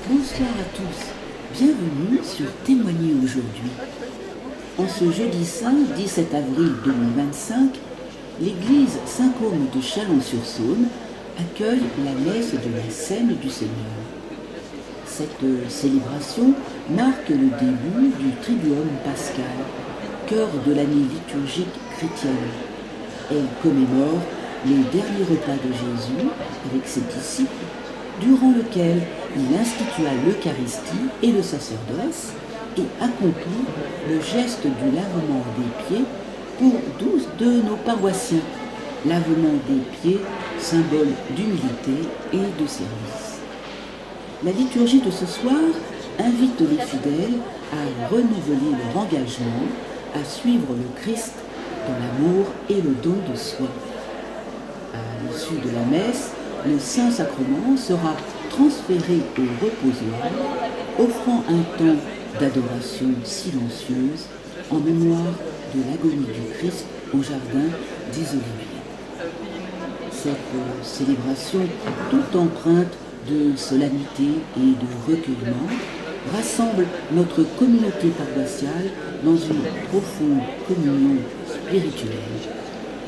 Bonsoir à tous, bienvenue sur Témoigner aujourd'hui. En ce jeudi saint 17 avril 2025, l'église Saint-Côme de Chalon-sur-Saône accueille la messe de la Scène du Seigneur. Cette célébration marque le début du Triduum pascal, cœur de l'année liturgique chrétienne. Elle commémore le dernier repas de Jésus avec ses disciples, durant lequel il institua l'Eucharistie et le sacerdoce et accomplit le geste du lavement des pieds pour 12 de nos paroissiens. Lavement des pieds, symbole d'humilité et de service. La liturgie de ce soir invite les fidèles à renouveler leur engagement à suivre le Christ dans l'amour et le don de soi. À l'issue de la messe, le Saint-Sacrement sera transféré au reposoir, offrant un temps d'adoration silencieuse en mémoire de l'agonie du Christ au jardin des Oliviers. Cette célébration, toute empreinte de solennité et de recueillement, rassemble notre communauté paroissiale dans une profonde communion spirituelle,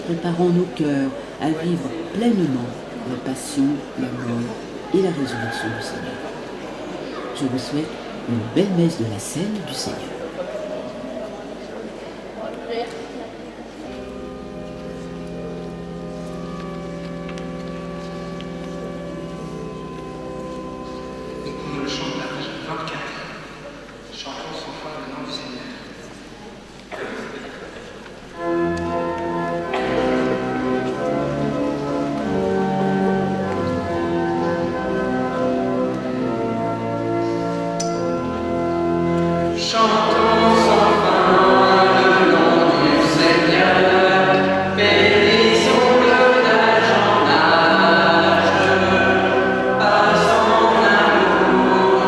préparant nos cœurs à vivre pleinement la passion, la mort et la résurrection du Seigneur. Je vous souhaite une belle messe de la Scène du Seigneur. Écoutons le chant de la page 24. Chantons sans foi le nom du Seigneur. Chantons sans fin le nom du Seigneur, bénissons-le d'âge en âge, à son amour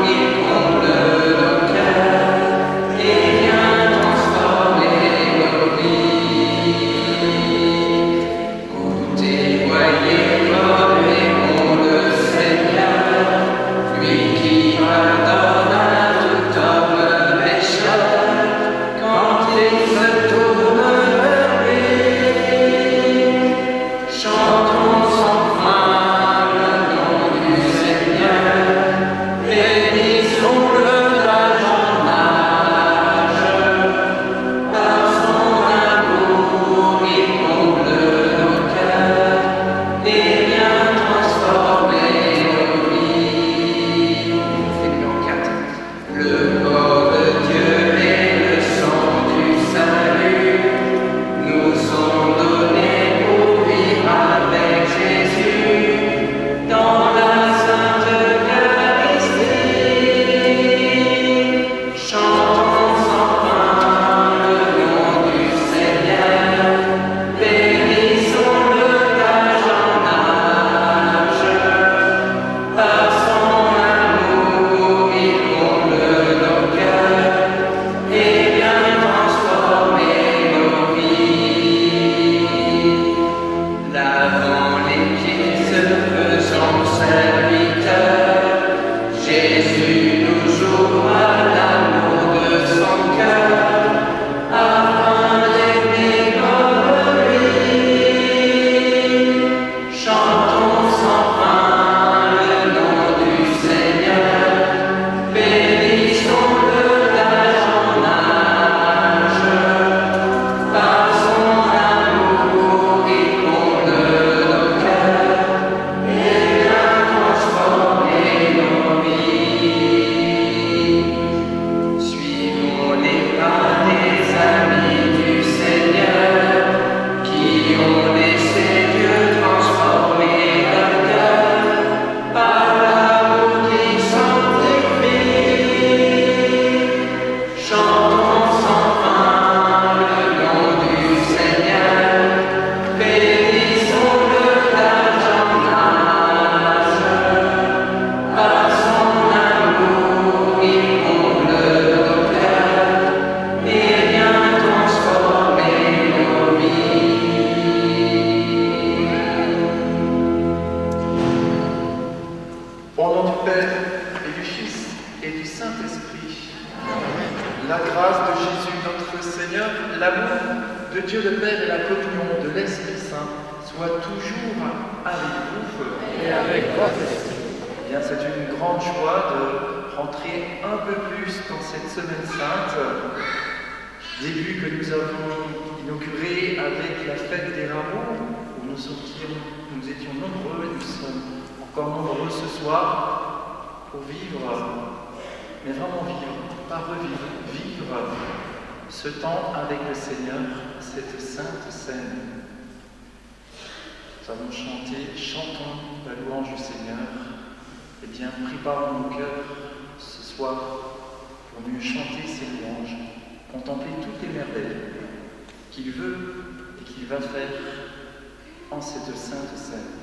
Dieu le Père et la communion de l'Esprit Saint soient toujours avec vous. Et avec votre esprit. Eh bien, c'est une grande joie de rentrer un peu plus dans cette semaine sainte, début que nous avons inauguré avec la fête des rameaux, où nous étions nombreux et nous sommes encore nombreux ce soir pour vivre, mais vraiment vivre, pas revivre, vivre ce temps avec le Seigneur, cette sainte scène. Nous avons chanté, chantons la louange du Seigneur. Eh bien, préparons nos cœurs ce soir pour mieux chanter ses louanges, contempler toutes les merveilles qu'il veut et qu'il va faire en cette sainte scène.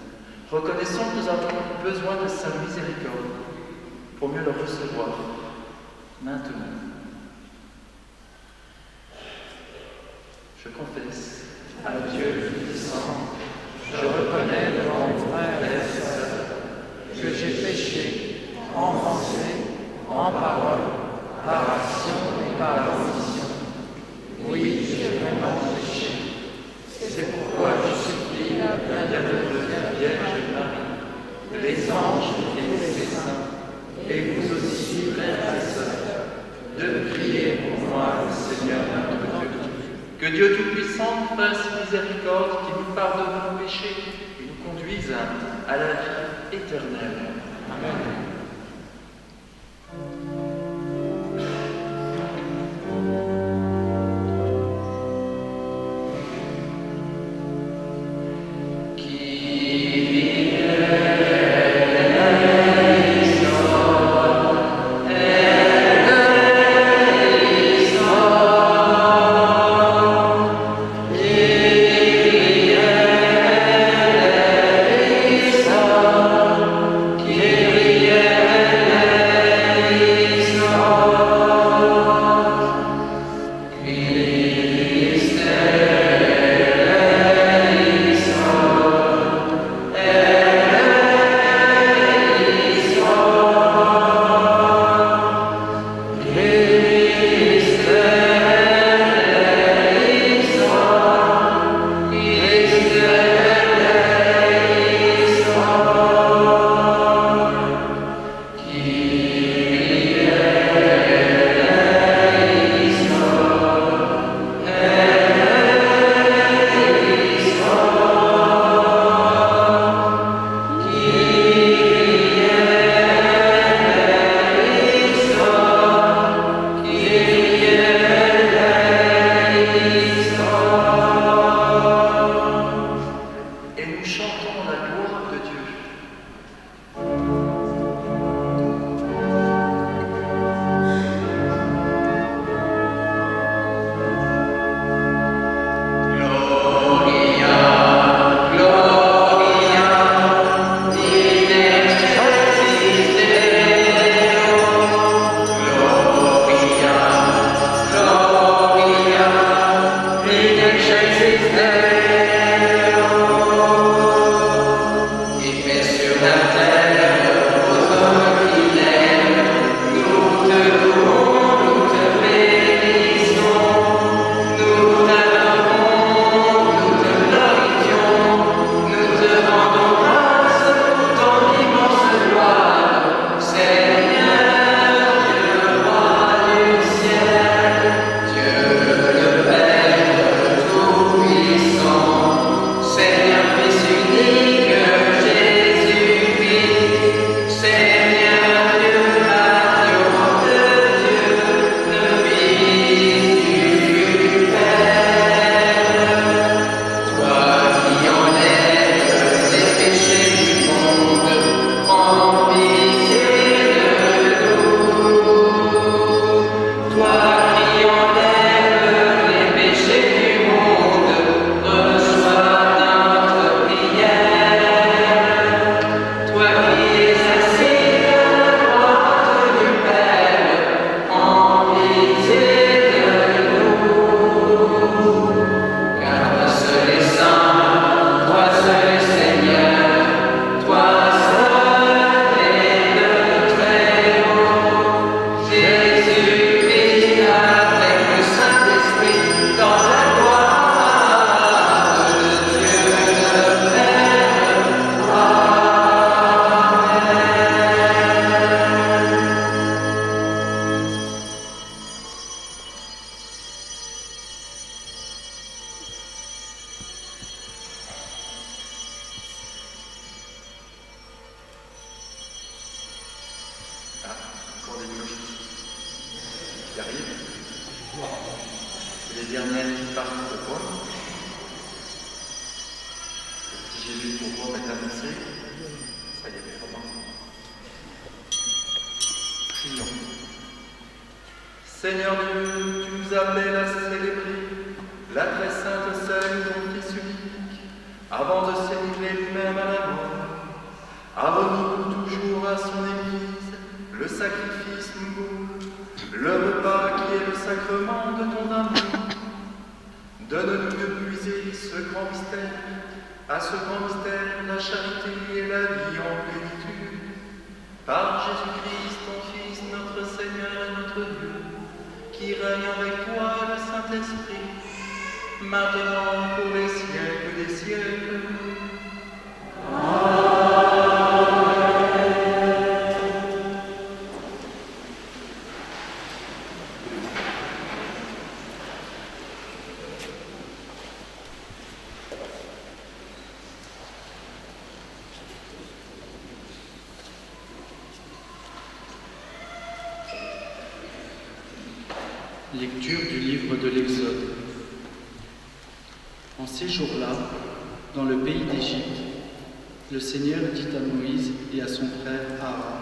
Reconnaissons que nous avons besoin de sa miséricorde pour mieux le recevoir maintenant. Je confesse À Dieu Tout-Puissant, je reconnais devant mon frère et sœurs que j'ai péché en pensée, en parole, par action et par omission. Oui, j'ai vraiment péché. C'est pourquoi je supplie la bienheureuse Vierge Marie, les anges et les saints, et vous aussi, frères et sœurs, de prier pour moi, Seigneur notre Dieu. que Dieu Tout-Puissant fasse miséricorde, qu'il nous pardonne nos péchés et nous conduise à la vie éternelle. Amen. qui arrive. Les dernières qui partent pour Rome. Le petit Jésus pour Rome est annoncé. Ça y est, les Romains. Prions. Seigneur Dieu, tu nous appelles à célébrer la très sainte scène de ton Fils unique, avant de s'élivrer lui-même à la mort. Abonne-nous toujours à son Église, le sacrifice nouveau, le repas qui est le sacrement de ton amour. Donne-nous de puiser à ce grand mystère, la charité et la vie en plénitude. Par Jésus-Christ, ton Fils, notre Seigneur et notre Dieu, qui règne avec toi le Saint-Esprit, maintenant pour les siècles des siècles. Lecture du livre de l'Exode. En ces jours-là, dans le pays d'Égypte, le Seigneur dit à Moïse et à son frère Aaron: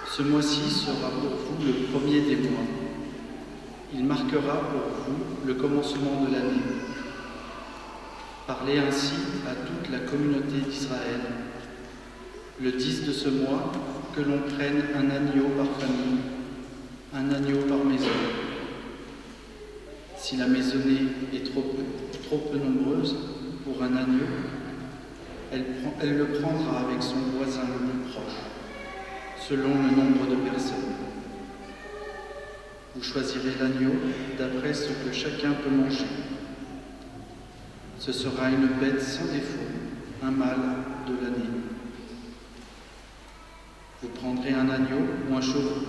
« Ce mois-ci sera pour vous le premier des mois. Il marquera pour vous le commencement de l'année. Parlez ainsi à toute la communauté d'Israël. Le 10 de ce mois, que l'on prenne un agneau par famille, un agneau par maison. Si la maisonnée est trop peu nombreuse pour un agneau, elle le prendra avec son voisin le plus proche, selon le nombre de personnes. Vous choisirez l'agneau d'après ce que chacun peut manger. Ce sera une bête sans défaut, un mâle de l'année. Vous prendrez un agneau ou un chevreau.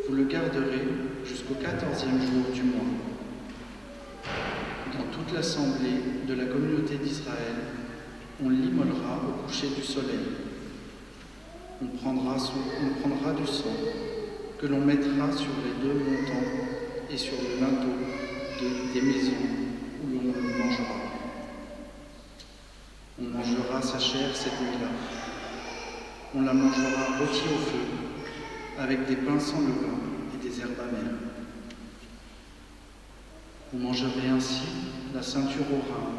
Vous le garderez jusqu'au 14e jour du mois. Dans toute l'assemblée de la communauté d'Israël, on l'immolera au coucher du soleil. On prendra du sang que l'on mettra sur les deux montants et sur le linteau des maisons où l'on le mangera. On mangera sa chair cette nuit-là. On la mangera rôtie au feu, avec des pains sans levain et des herbes amères. Vous mangerez ainsi la ceinture au rein,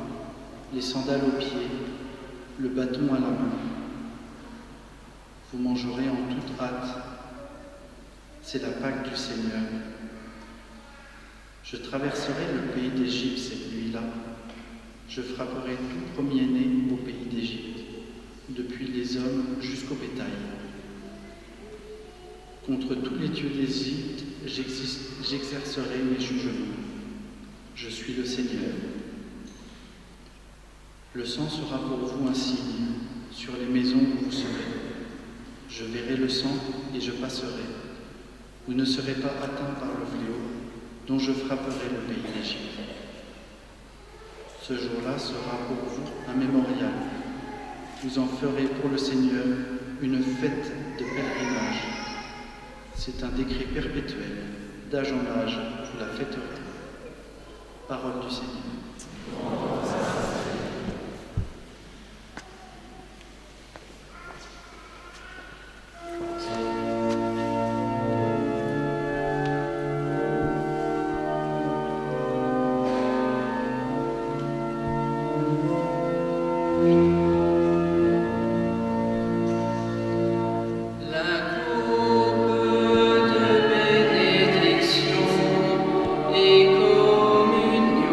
les sandales aux pieds, le bâton à la main. Vous mangerez en toute hâte. C'est la Pâque du Seigneur. Je traverserai le pays d'Égypte cette nuit-là. Je frapperai tout premier-né au pays d'Égypte, depuis les hommes jusqu'au bétail. Contre tous les dieux d'Égypte, j'exercerai mes jugements. Je suis le Seigneur. Le sang sera pour vous un signe sur les maisons où vous serez. Je verrai le sang et je passerai. Vous ne serez pas atteints par le fléau dont je frapperai le pays d'Égypte. Ce jour-là sera pour vous un mémorial. Vous en ferez pour le Seigneur une fête de pèlerinage. C'est un décret perpétuel. D'âge en âge, vous la fêterez. Parole du Seigneur. Et communion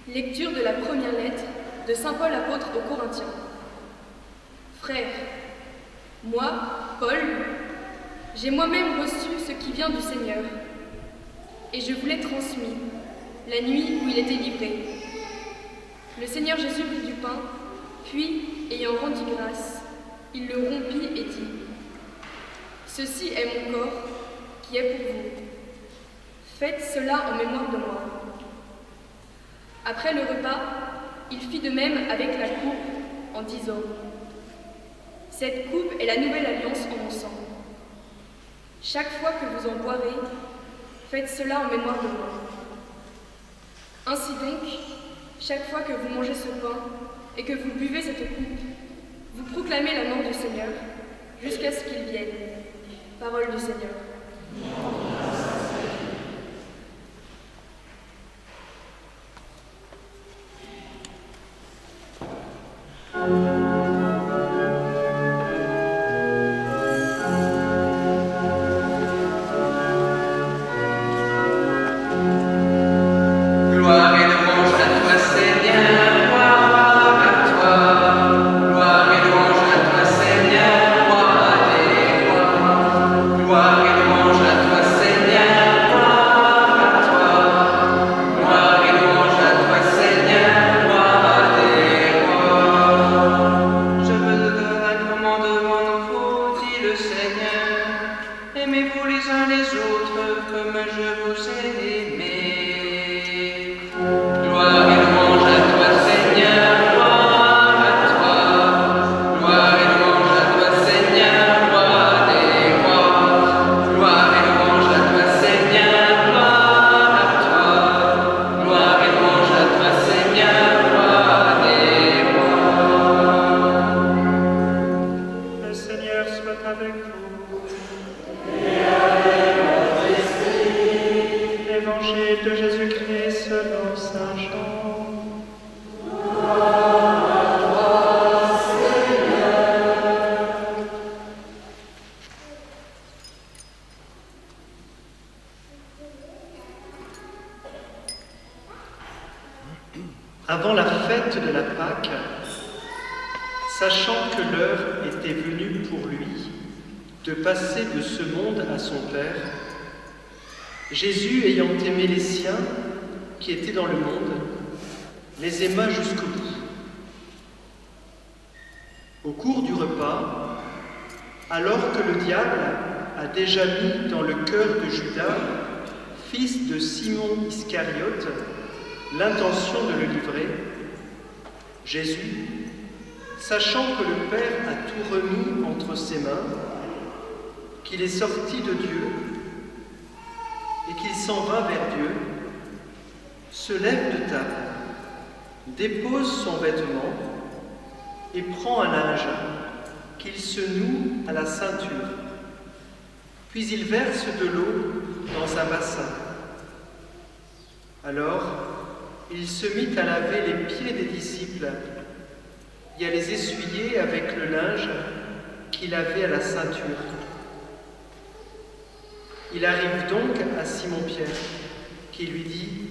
Lecture de la première lettre de saint Paul apôtre aux Corinthiens. Frères, moi, Paul, j'ai moi-même reçu ce qui vient du Seigneur, et je vous l'ai transmis la nuit où il était livré. Le Seigneur Jésus prit du pain, puis, ayant rendu grâce, il le rompit et dit : Ceci est mon corps qui est pour vous. Faites cela en mémoire de moi. Après le repas, il fit de même avec la coupe en disant : Cette coupe est la nouvelle alliance en mon sang. Chaque fois que vous en boirez, faites cela en mémoire de moi. Ainsi donc, chaque fois que vous mangez ce pain et que vous buvez cette coupe, vous proclamez la mort du Seigneur jusqu'à ce qu'il vienne. Parole du Seigneur. Avant la fête de la Pâque, sachant que l'heure était venue pour lui de passer de ce monde à son Père, Jésus, ayant aimé les siens qui étaient dans le monde, les aima jusqu'au bout. Au cours du repas, alors que le diable a déjà mis dans le cœur de Judas, fils de Simon Iscariote, l'intention de le livrer, Jésus, sachant que le Père a tout remis entre ses mains, qu'il est sorti de Dieu et qu'il s'en va vers Dieu, se lève de table, dépose son vêtement et prend un linge qu'il se noue à la ceinture. Puis il verse de l'eau dans un bassin. Alors, il se mit à laver les pieds des disciples et à les essuyer avec le linge qu'il avait à la ceinture. Il arrive donc à Simon-Pierre, qui lui dit :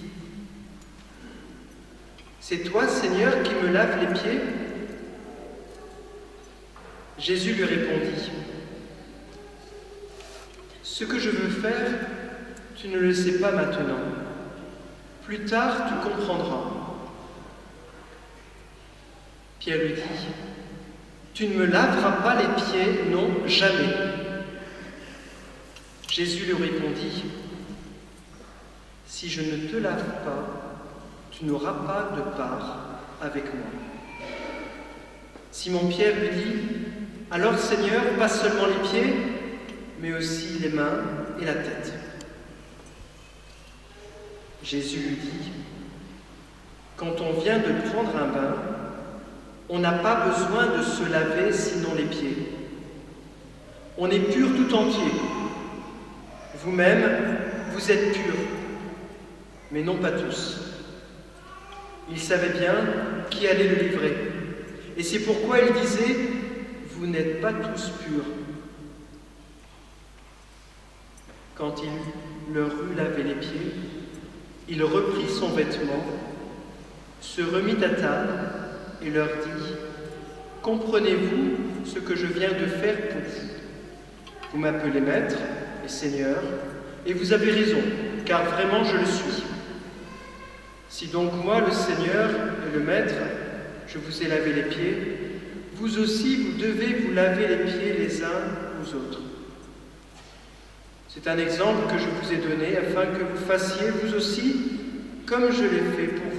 « C'est toi, Seigneur, qui me laves les pieds ?» Jésus lui répondit : « Ce que je veux faire, tu ne le sais pas maintenant. Plus tard, tu comprendras. » Pierre lui dit : « Tu ne me laveras pas les pieds, non, jamais. » Jésus lui répondit : « Si je ne te lave pas, tu n'auras pas de part avec moi. » Simon-Pierre lui dit : « Alors, Seigneur, pas seulement les pieds, mais aussi les mains et la tête. » Jésus lui dit : « Quand on vient de prendre un bain, on n'a pas besoin de se laver sinon les pieds. On est pur tout entier. Vous-même, vous êtes purs, mais non pas tous. » Il savait bien qui allait le livrer, et c'est pourquoi il disait : « Vous n'êtes pas tous purs. » Quand il leur eut lavé les pieds, il reprit son vêtement se remit à table et leur dit : « Comprenez-vous ce que je viens de faire pour vous ? Vous m'appelez Maître et Seigneur, et vous avez raison, car vraiment je le suis. Si donc moi, le Seigneur et le Maître, je vous ai lavé les pieds, vous aussi vous devez vous laver les pieds les uns aux autres. C'est un exemple que je vous ai donné afin que vous fassiez vous aussi comme je l'ai fait pour vous. »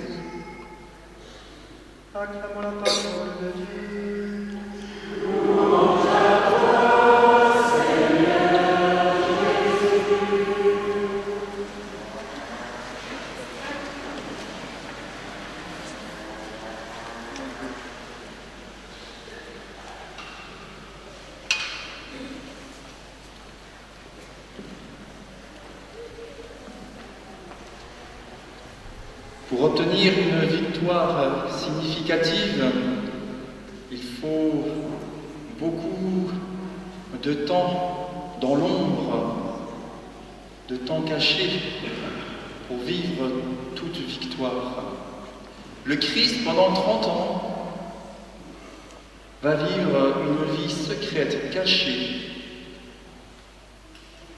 Acclamons la parole de Dieu. Louange à toi, Seigneur Jésus. Pour obtenir une victoire significative, il faut beaucoup de temps dans l'ombre, de temps caché pour vivre toute victoire. Le Christ, pendant 30 ans, va vivre une vie secrète, cachée,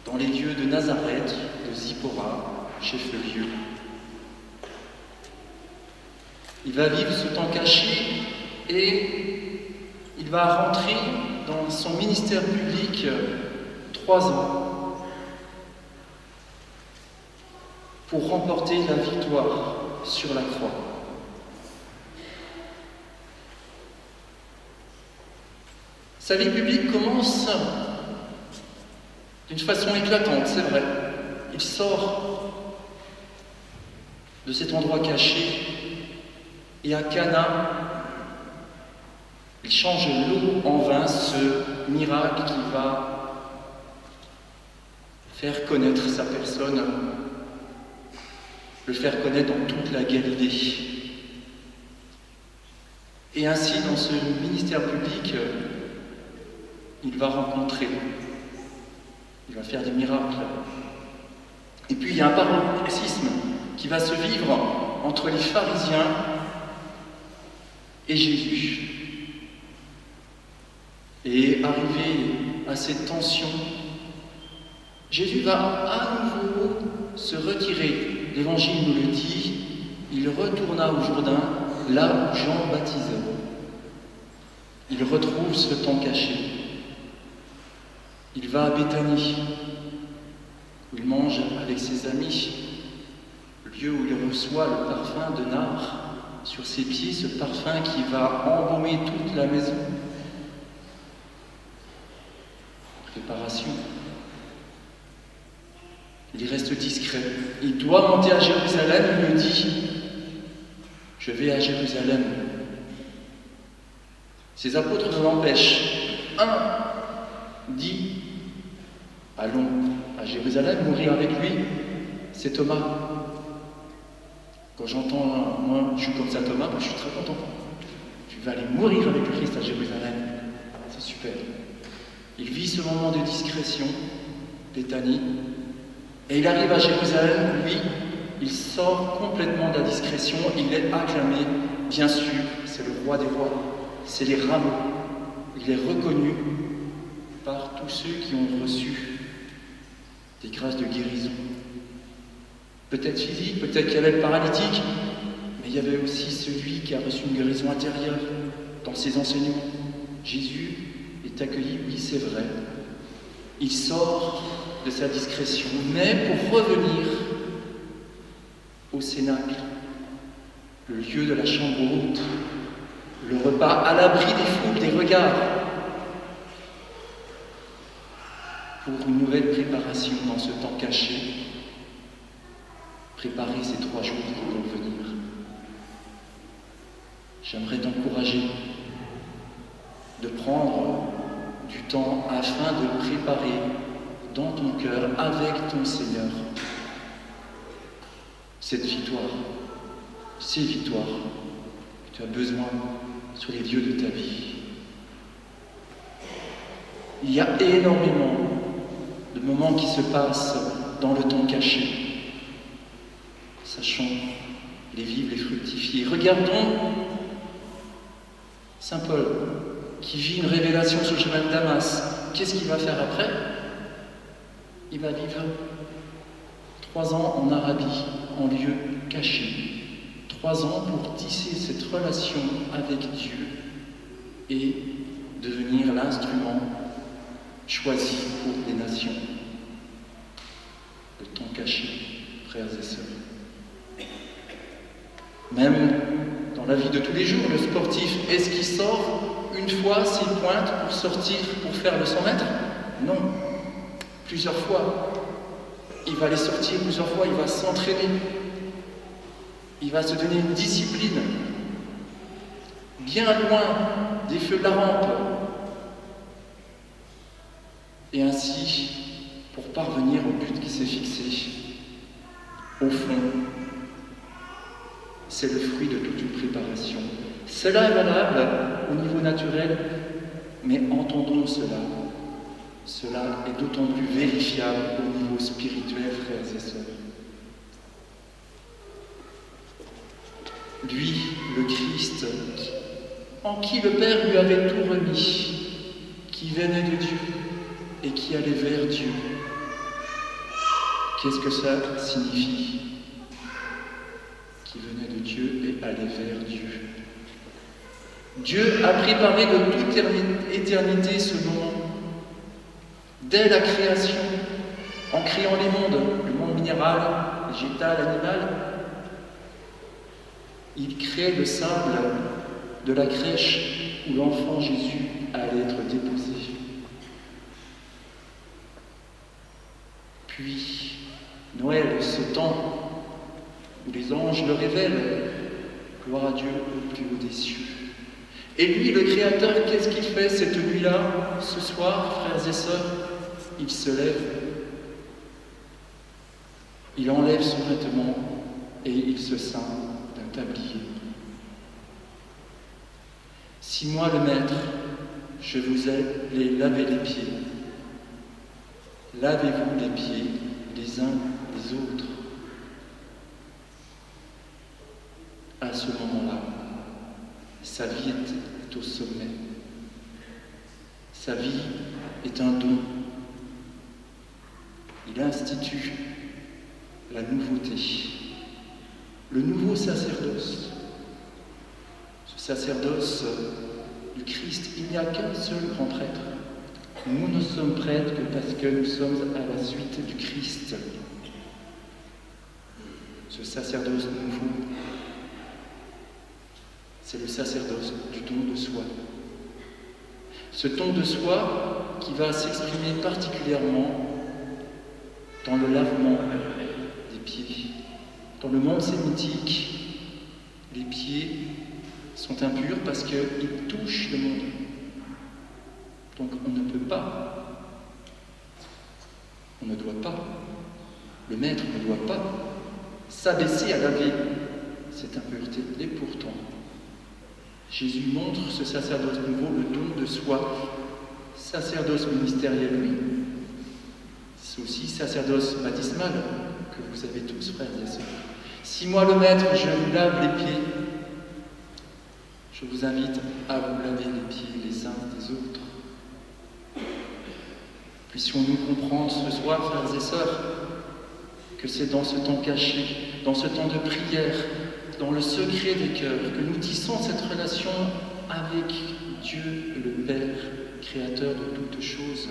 dans les lieux de Nazareth, de Zippora, chef lieu. Il va vivre ce temps caché et il va rentrer dans son ministère public 3 ans pour remporter la victoire sur la croix. Sa vie publique commence d'une façon éclatante, c'est vrai. Il sort de cet endroit caché. Et à Cana, il change l'eau en vin, ce miracle qui va faire connaître sa personne, le faire connaître dans toute la Galilée. Et ainsi, dans ce ministère public, il va rencontrer, il va faire des miracles. Et puis il y a un paroxysme qui va se vivre entre les pharisiens et Jésus. Et arrivé à cette tension, Jésus va à nouveau se retirer. L'Évangile nous le dit, il retourna au Jourdain, là où Jean baptisait. Il retrouve ce temps caché. Il va à Béthanie, où il mange avec ses amis, lieu où il reçoit le parfum de nard sur ses pieds, ce parfum qui va embaumer toute la maison. Préparation. Il reste discret. Il doit monter à Jérusalem, il le dit. Je vais à Jérusalem. Ses apôtres l'empêchent. Un dit, allons à Jérusalem, mourir avec lui. C'est Thomas. Quand j'entends, moi, je suis comme ça Thomas, je suis très content. Tu vas aller mourir avec le Christ à Jérusalem. C'est super. Il vit ce moment de discrétion, Béthanie, et il arrive à Jérusalem, lui, il sort complètement de la discrétion, il est acclamé, bien sûr, c'est le roi des rois, c'est les rameaux. Il est reconnu par tous ceux qui ont reçu des grâces de guérison. Peut-être physique, peut-être qu'il y avait le paralytique, mais il y avait aussi celui qui a reçu une guérison intérieure dans ses enseignements. Jésus est accueilli, oui c'est vrai. Il sort de sa discrétion, mais pour revenir au Cénacle, le lieu de la chambre haute, le repas à l'abri des foules, des regards, pour une nouvelle préparation dans ce temps caché, préparer ces 3 jours qui vont venir. J'aimerais t'encourager de prendre du temps afin de préparer dans ton cœur, avec ton Seigneur, cette victoire, ces victoires que tu as besoin sur les lieux de ta vie. Il y a énormément de moments qui se passent dans le temps caché, sachant les vivre, les fructifier. Regardons Saint Paul, qui vit une révélation sur le chemin de Damas. Qu'est-ce qu'il va faire après? Il va vivre 3 ans en Arabie, en lieu caché. 3 ans pour tisser cette relation avec Dieu et devenir l'instrument choisi pour les nations. Le temps caché, frères et sœurs. Même dans la vie de tous les jours, le sportif, est-ce qu'il sort une fois s'il pointe pour sortir, pour faire le 100 mètres? Non. Plusieurs fois. Il va les sortir plusieurs fois, il va s'entraîner. Il va se donner une discipline. Bien loin des feux de la rampe. Et ainsi, pour parvenir au but qui s'est fixé, au fond, c'est le fruit de toute une préparation. Cela est valable au niveau naturel, mais entendons cela. Cela est d'autant plus vérifiable au niveau spirituel, frères et sœurs. Lui, le Christ, en qui le Père lui avait tout remis, qui venait de Dieu et qui allait vers Dieu. Qu'est-ce que ça signifie? Qui venait de Dieu et allait vers Dieu. Dieu a préparé de toute éternité ce moment. Dès la création, en créant les mondes, le monde minéral, végétal, animal, il crée le sable de la crèche où l'enfant Jésus allait être déposé. Puis, Noël, ce temps où les anges le révèlent, gloire à Dieu au plus haut des cieux. Et lui, le Créateur, qu'est-ce qu'il fait cette nuit-là, ce soir, frères et sœurs? Il se lève, il enlève son vêtement et il se ceint d'un tablier. Si moi, le Maître, je vous ai lavé les pieds, lavez-vous les pieds les uns les autres. À ce moment-là, sa vie est au sommet. Sa vie est un don. Il institue la nouveauté, le nouveau sacerdoce. Ce sacerdoce du Christ, il n'y a qu'un seul grand prêtre. Nous ne sommes prêtres que parce que nous sommes à la suite du Christ. Ce sacerdoce nouveau, c'est le sacerdoce du don de soi. Ce don de soi qui va s'exprimer particulièrement dans le lavement des pieds. Dans le monde sémitique, les pieds sont impurs parce qu'ils touchent le monde. Donc on ne peut pas, on ne doit pas, le maître ne doit pas s'abaisser à laver cette impureté. Et pourtant, Jésus montre ce sacerdoce nouveau, le don de soi, sacerdoce ministériel, oui. C'est aussi sacerdoce baptismal que vous avez tous, frères et sœurs. Si moi, le Maître, je vous lave les pieds, je vous invite à vous laver les pieds les uns des autres. Puissions-nous comprendre ce soir, frères et sœurs, que c'est dans ce temps caché, dans ce temps de prière, dans le secret des cœurs, que nous tissons cette relation avec Dieu, le Père, créateur de toutes choses.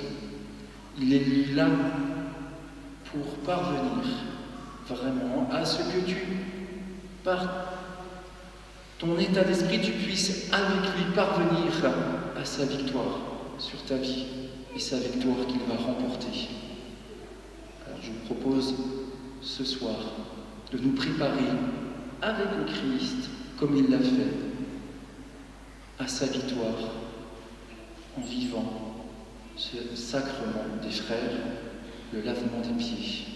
Il est là pour parvenir vraiment à ce que tu, par ton état d'esprit, tu puisses avec lui parvenir à sa victoire sur ta vie et sa victoire qu'il va remporter. Alors je vous propose ce soir de nous préparer avec le Christ, comme il l'a fait, à sa victoire en vivant ce sacrement des frères, le lavement des pieds.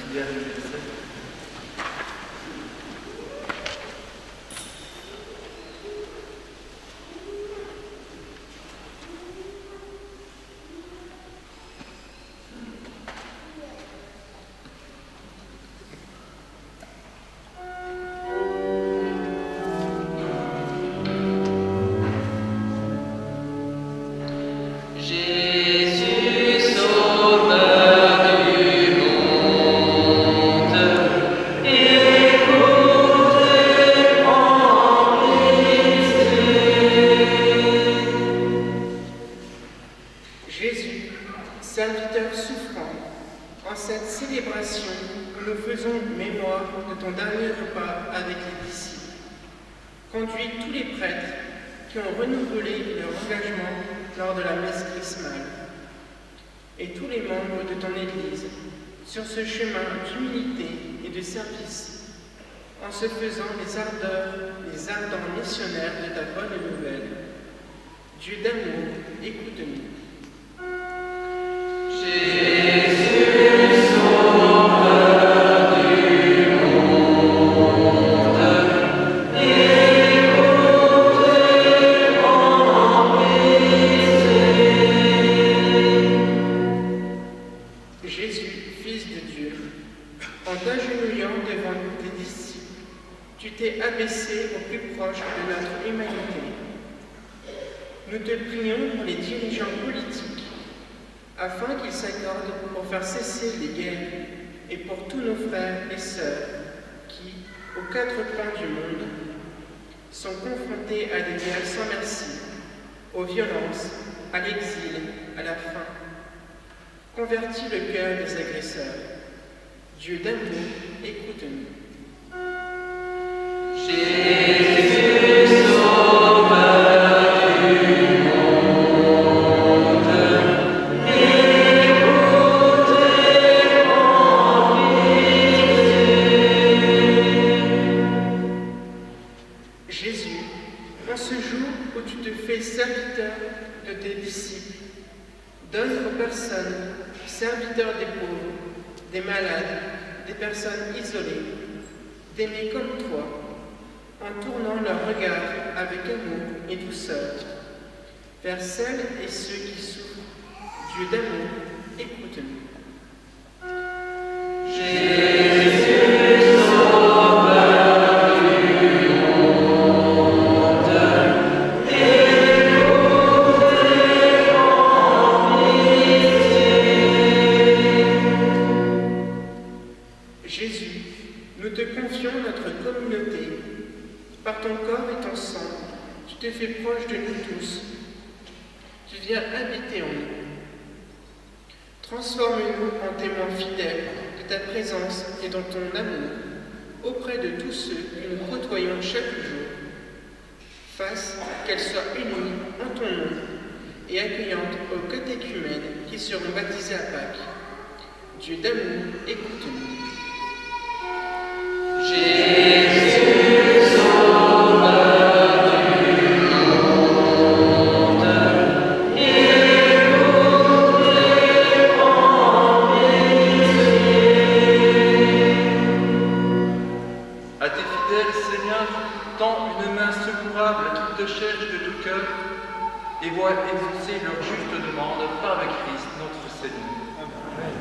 prière universelle. Jésus, serviteur souffrant, en cette célébration où nous faisons mémoire de ton dernier repas avec les disciples, conduis tous les prêtres qui ont renouvelé leur engagement lors de la messe chrismale et tous les membres de ton Église sur ce chemin d'humilité et de service, en se faisant les ardents missionnaires de ta bonne nouvelle. Dieu d'amour, écoute-nous. Jésus, Fils de Dieu, en t'agenouillant devant tes disciples, tu t'es abaissé au plus proche de notre humanité. Nous te prions pour les dirigeants politiques, afin qu'ils s'accordent pour faire cesser les guerres, et pour tous nos frères et sœurs qui, aux quatre coins du monde, sont confrontés à des guerres sans merci, aux violences, à l'exil, à la faim. Convertis le cœur des agresseurs. Dieu d'amour, écoute-nous. Jésus, en ce jour où tu te fais serviteur de tes disciples, donne aux personnes, serviteurs des pauvres, des malades, des personnes isolées, d'aimer comme toi, en tournant leur regard avec amour et douceur vers celles et ceux qui souffrent. Dieu d'amour, écoute-nous. Jésus, nous te confions notre communauté. Par ton corps et ton sang, tu te fais proche de nous tous. Tu viens habiter en nous. Transforme-nous en témoins fidèles de ta présence et de ton amour auprès de tous ceux que nous côtoyons chaque jour. Fasse qu'elles soient unies en ton nom et accueillantes aux catéchumènes qui seront baptisés à Pâques. Dieu d'amour, écoute-nous. À tes fidèles, Seigneur, tends une main secourable qui te cherche de tout cœur et vois exaucer leur juste demande par le Christ notre Seigneur. Amen.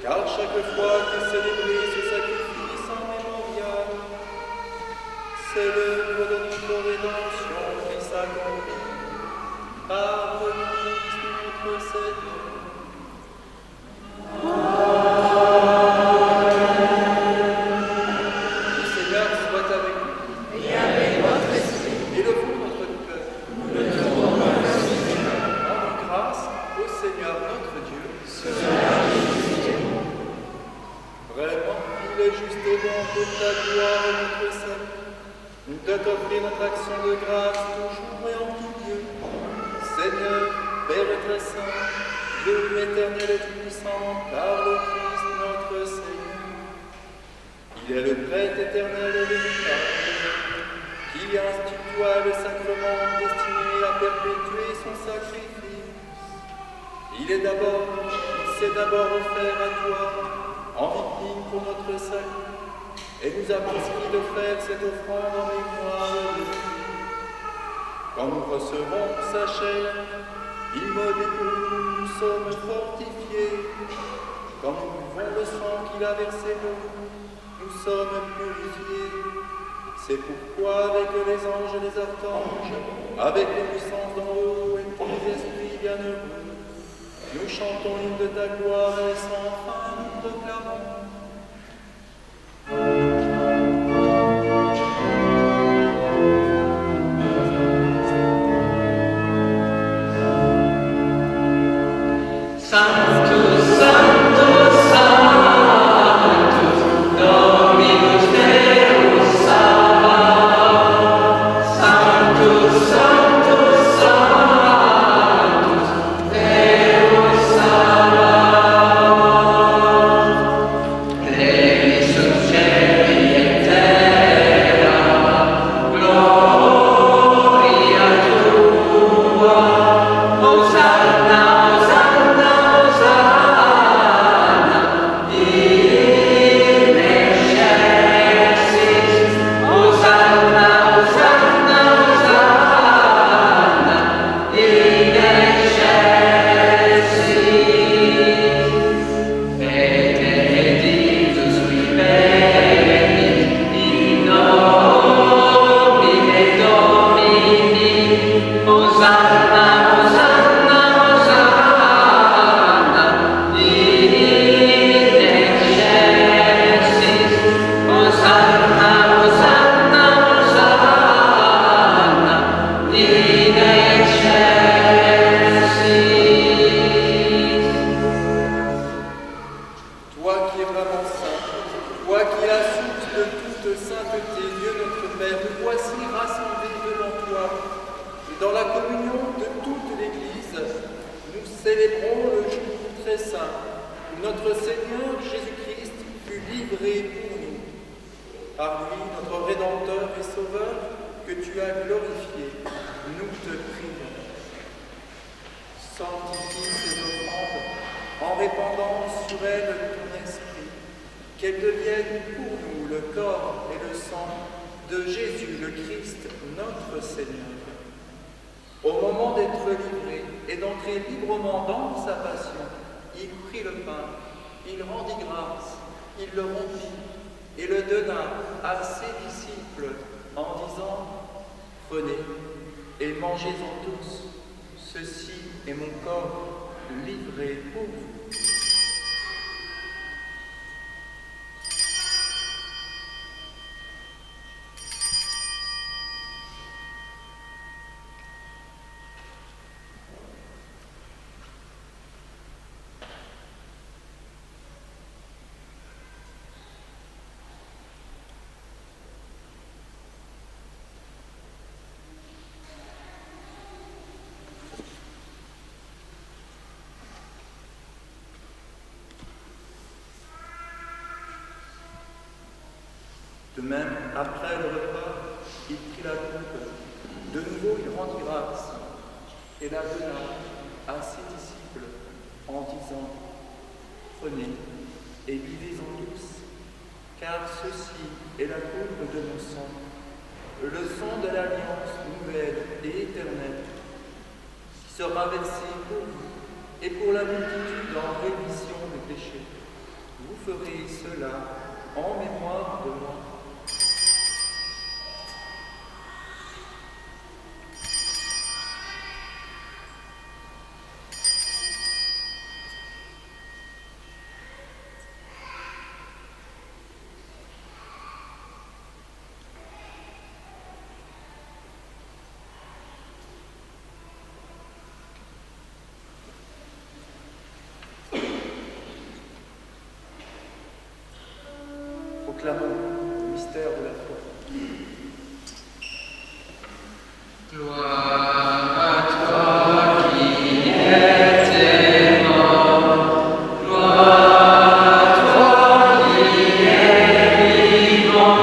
car chaque fois que célébrer ce sacrifice en mémorial, c'est l'œuvre de notre rédemption qui s'accomplit par le Christ notre Seigneur. Le Seigneur soit avec vous. Et avec votre esprit. Élevons notre cœur. Nous le devons Rendons grâce au Seigneur notre Dieu. Vraiment, il est juste et bon pour ta gloire et notre salut, de t'offrir notre action de grâce toujours et en tout lieu. Seigneur, Père très saint, Dieu éternel et tout-puissant, par le Christ notre Seigneur. Il est le prêtre éternel et véritable, qui institua le sacrement destiné à perpétuer son sacrifice. Il s'est d'abord offert à toi, en victime pour notre salut, et nous a prescrit de faire cette offrande en mémoire de lui. Quand nous recevons sa chair, immolée pour nous, nous sommes fortifiés. Quand nous buvons le sang qu'il a versé pour nous, nous sommes purifiés. C'est pourquoi, avec les anges et les archanges, avec les puissances d'en haut et tous les esprits bienheureux, nous chantons l'hymne de ta gloire et sans fin nous proclamons. De même, après le repas, il prit la coupe. De nouveau, il rendit grâce et la donna à ses disciples en disant : Prenez et buvez-en tous, car ceci est la coupe de mon sang, le sang de l'alliance nouvelle et éternelle, qui sera versé pour vous et pour la multitude en rémission ferez cela en mémoire de moi. Proclamons le mystère de la foi. Gloire à toi qui étais mort, gloire à toi qui es vivant,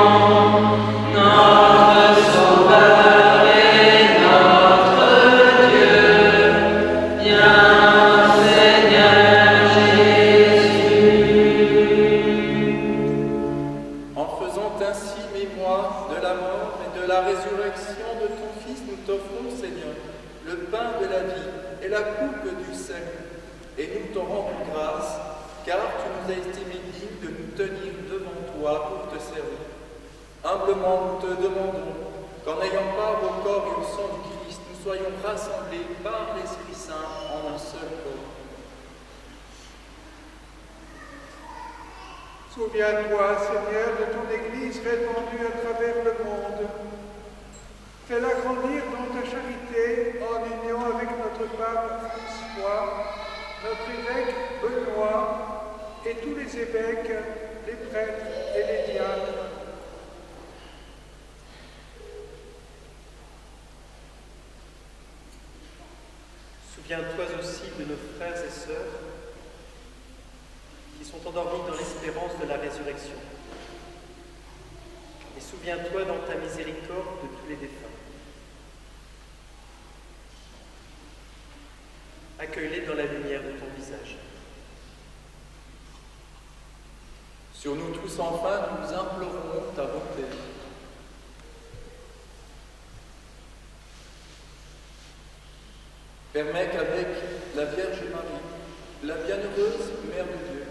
notre Sauveur et notre Dieu, viens Seigneur Jésus. En faisant ainsi mémoire de la mort et de la résurrection de ton Fils, nous t'offrons, Seigneur, le pain de la vie et la coupe du salut. Et nous te rendons grâce, car tu nous as estimés dignes de nous tenir devant toi pour te servir. Humblement, nous te demandons qu'en ayant part au corps et au sang du Christ, nous soyons rassemblés par l'Esprit Saint en un seul corps. Souviens-toi, Seigneur, de ton Église répandue à travers le monde. Fais-la grandir dans ta charité en union avec notre pape François, notre évêque Benoît et tous les évêques, les prêtres et les diacres. Souviens-toi aussi de nos frères et sœurs qui sont endormis dans l'espérance de la résurrection. Et souviens-toi dans ta miséricorde de tous les défunts. Accueille-les dans la lumière de ton visage. Sur nous tous, enfin, nous implorons ta bonté. Permets qu'avec la Vierge Marie, la bienheureuse Mère de Dieu,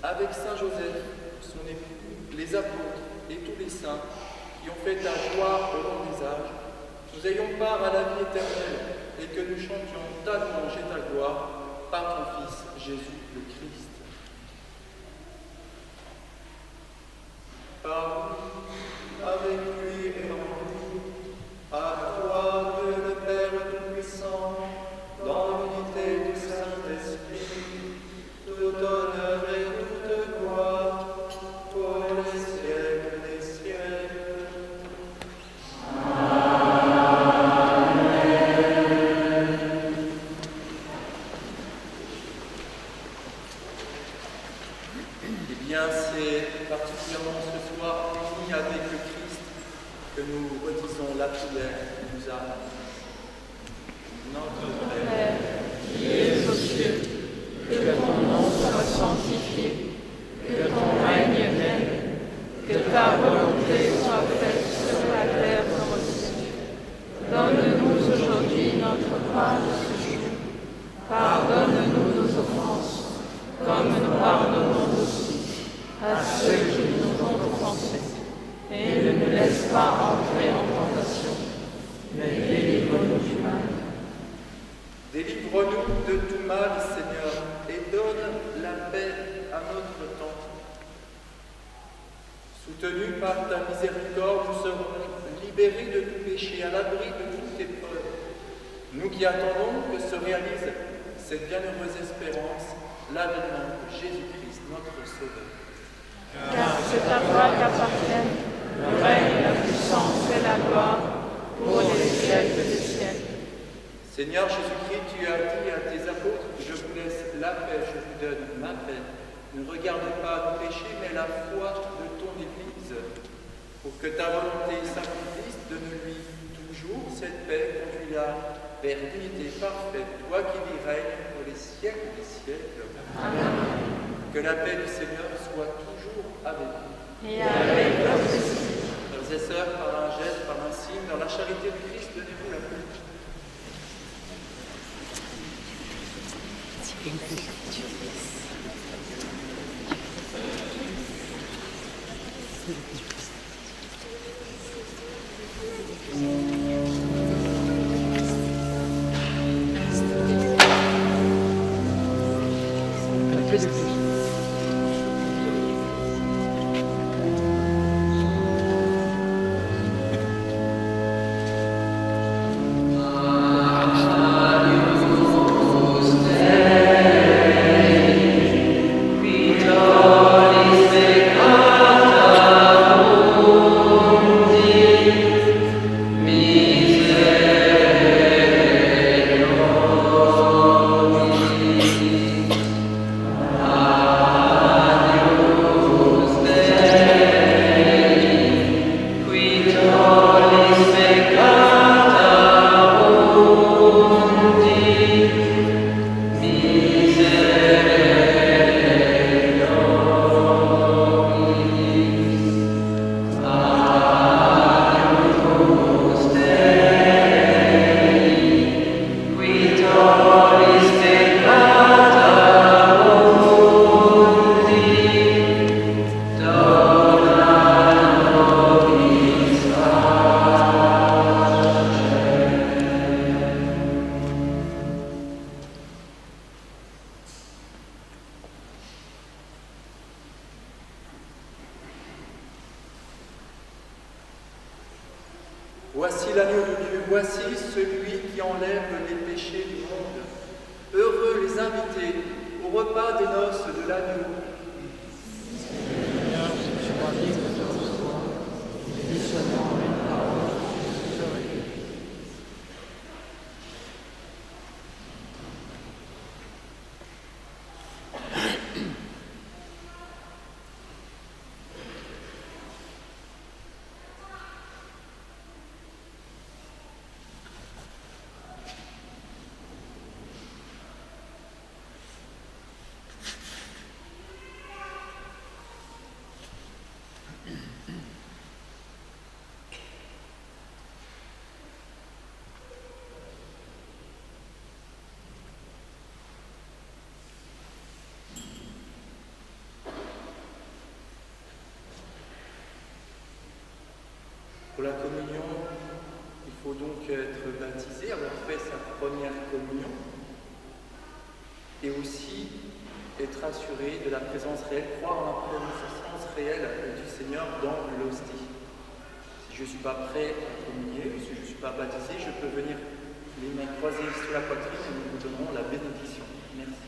avec Saint Joseph, son époux, les apôtres et tous les saints qui ont fait ta gloire au long des âges, nous ayons part à la vie éternelle et que nous chantions ta louange et ta gloire par ton Fils Jésus le Christ. Par lui, avec lui et en lui, à toi, Dieu le Père Tout-Puissant, dans l'unité du Saint-Esprit, tout honneur et toute gloire, pour les siècles des siècles. Eh bien, c'est particulièrement ce soir unis avec le Christ que nous redisons la prière qui nous a. Notre Père, qui es aux cieux, que ton nom soit sanctifié, que ton règne vienne, que ta volonté soit faite sur la terre comme au ciel. Donne-nous aujourd'hui notre pain de ce jour. Pardonne-nous nos offenses, comme nous pardonnons aussi à ceux qui nous ont offensés. Et ne nous laisse pas entrer en tentation, mais délivre-nous du mal. Délivre-nous de tout mal, Seigneur, et donne la paix à notre temps. Soutenus par ta miséricorde, nous serons libérés de tout péché, à l'abri de toute épreuve. Nous qui attendons que se réalise cette bienheureuse espérance, l'avènement de Jésus-Christ, notre Sauveur. Car c'est à toi qu'appartiennent le règne, la puissance et la gloire pour les siècles des siècles. Seigneur Jésus-Christ, tu as dit à tes apôtres, je vous laisse la paix, je vous donne ma paix. Ne regarde pas nos péchés, mais la foi de ton Église. Pour que ta volonté s'accomplisse, donne-lui toujours cette paix, conduis-la vers l'unité parfaite, toi qui vis règne pour les siècles des siècles. Amen. Que la paix du Seigneur soit toujours avec vous. Et avec votre esprit. Frères et sœurs, par un geste, par un signe, dans la charité du Christ, donnez-vous la paix. Une petite Voici l'agneau de Dieu, voici celui qui enlève les péchés du monde. Heureux les invités au repas des noces de l'agneau. Seigneur, si tu sois digne de te recevoir, dis seulement une parole, je serai guéri. Pour la communion, il faut donc être baptisé, avoir fait sa première communion, et aussi être assuré de la présence réelle, croire en la présence réelle du Seigneur dans l'hostie. Si je ne suis pas prêt à communier, si je ne suis pas baptisé, je peux venir les mains croisées sur la poitrine et nous vous donnerons la bénédiction. Merci.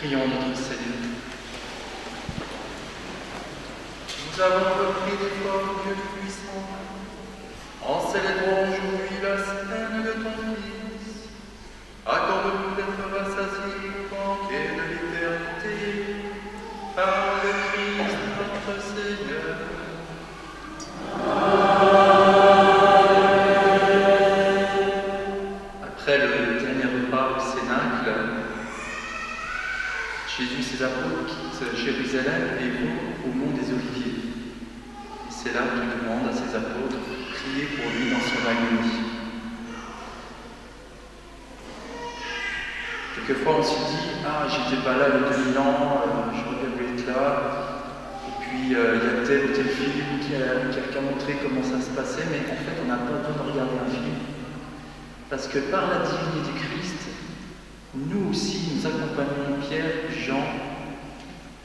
Prions notre Seigneur. Nous avons repris l'effort, Dieu Tout-Puissant, en célébrant aujourd'hui la semaine de ton Fils. Accorde-nous d'être rassasiés au banquet de l'éternité par le Christ notre Seigneur. Après le dernier repas au Cénacle, Jésus et ses apôtres quittent Jérusalem et vont au mont des Oliviers. Et c'est là qu'il demande à ses apôtres de prier pour lui dans son agonie. Quelquefois on se dit, ah j'étais pas là il y a 2000 ans, j'aurais bien être là, et puis il y a tel ou tel film qui a montré comment ça se passait, mais en fait on n'a pas besoin de regarder un film. Parce que par la divinité du Christ, nous aussi nous accompagnons Pierre, Jean,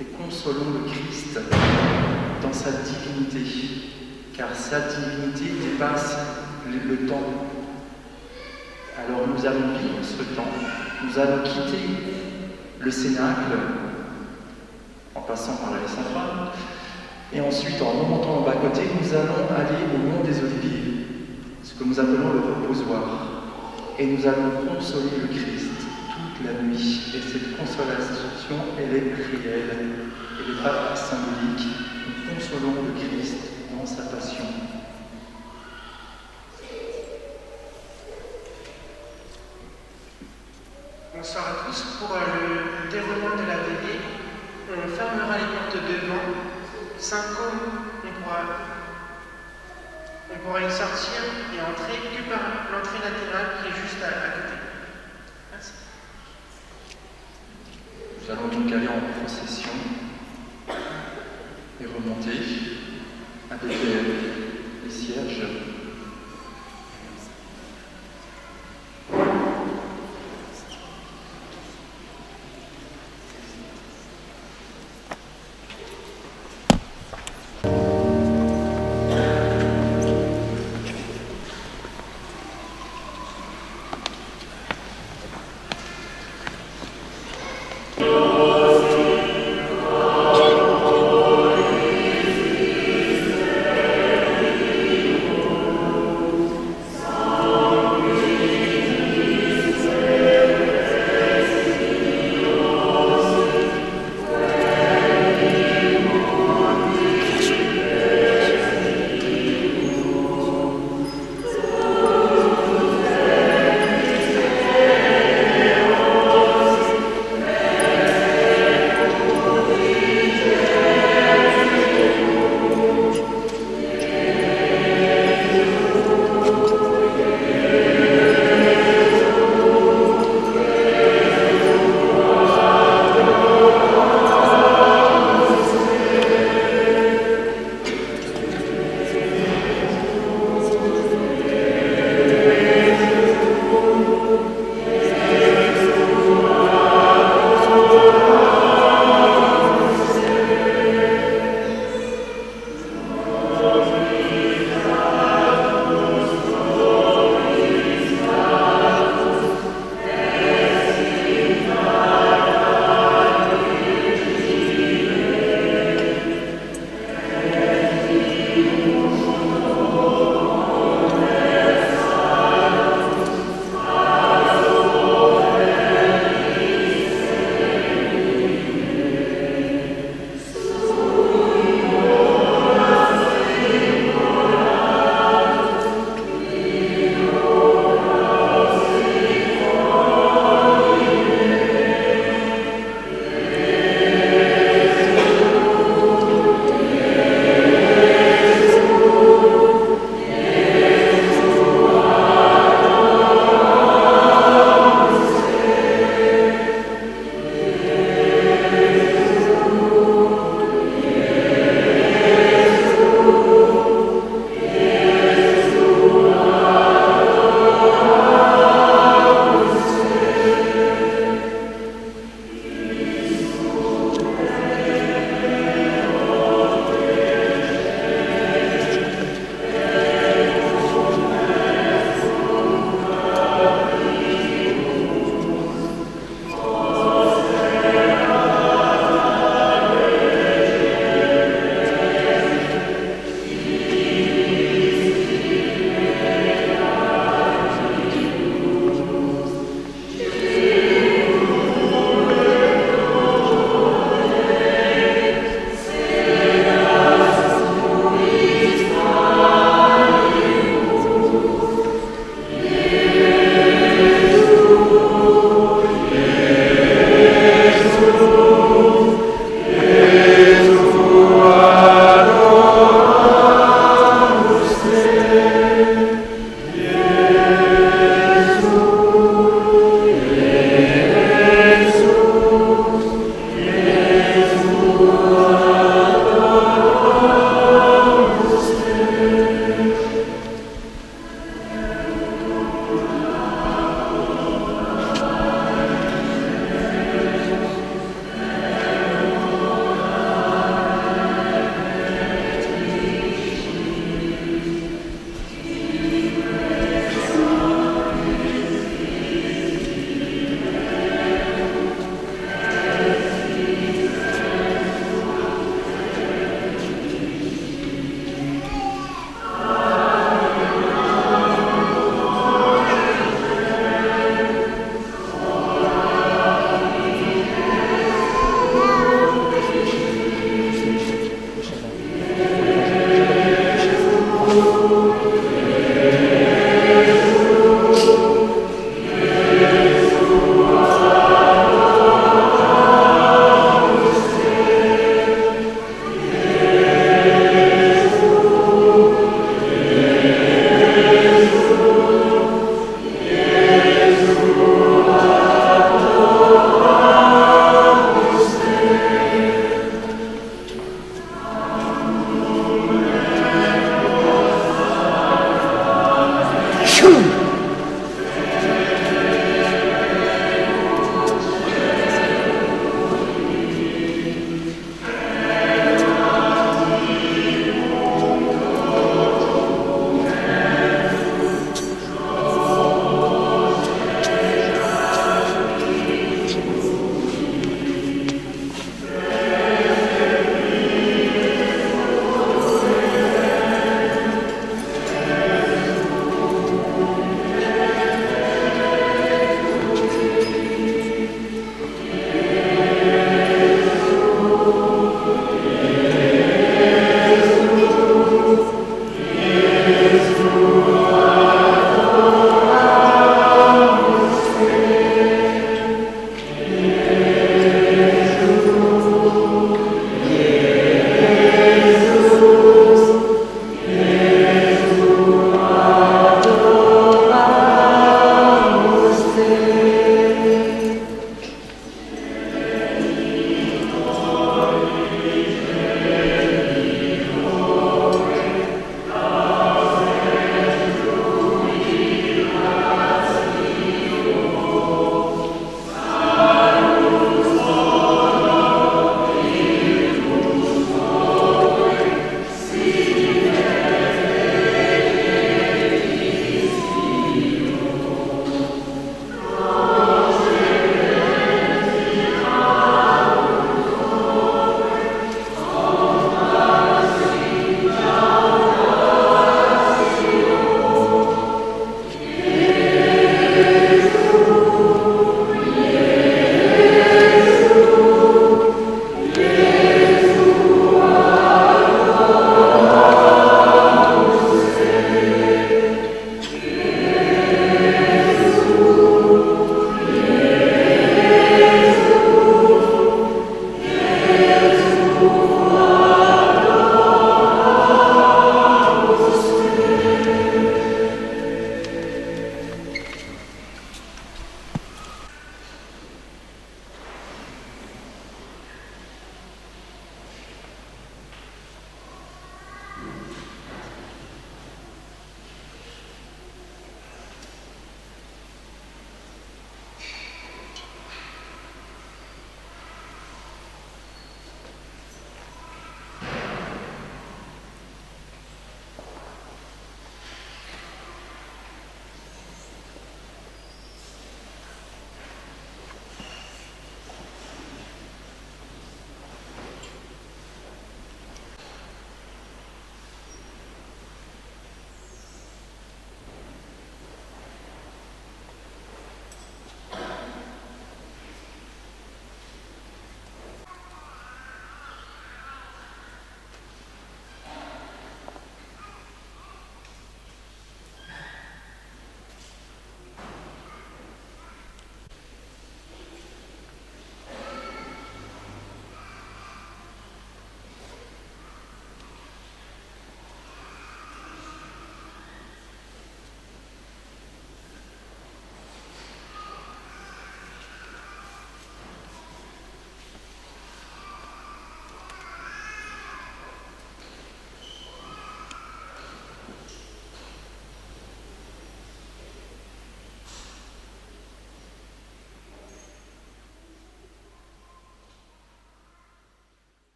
et consolons le Christ dans sa divinité, car sa divinité dépasse le temps. Alors nous allons vivre ce temps, nous allons quitter le Cénacle en passant par la Sainte-Croix, et ensuite en remontant au bas-côté, nous allons aller au mont des Oliviers, ce que nous appelons le reposoir, et nous allons consoler le Christ toute la nuit. Et cette consolation, elle est réelle, elle n'est pas symbolique. Nous consolons le Christ dans sa passion. Bonsoir à tous. Pour le déroulement de la veillée, on fermera les portes devant. 5 hommes, on pourra y sortir et entrer que par l'entrée latérale qui est juste à côté. Merci. Nous allons donc aller en procession et remonter avec les cierges.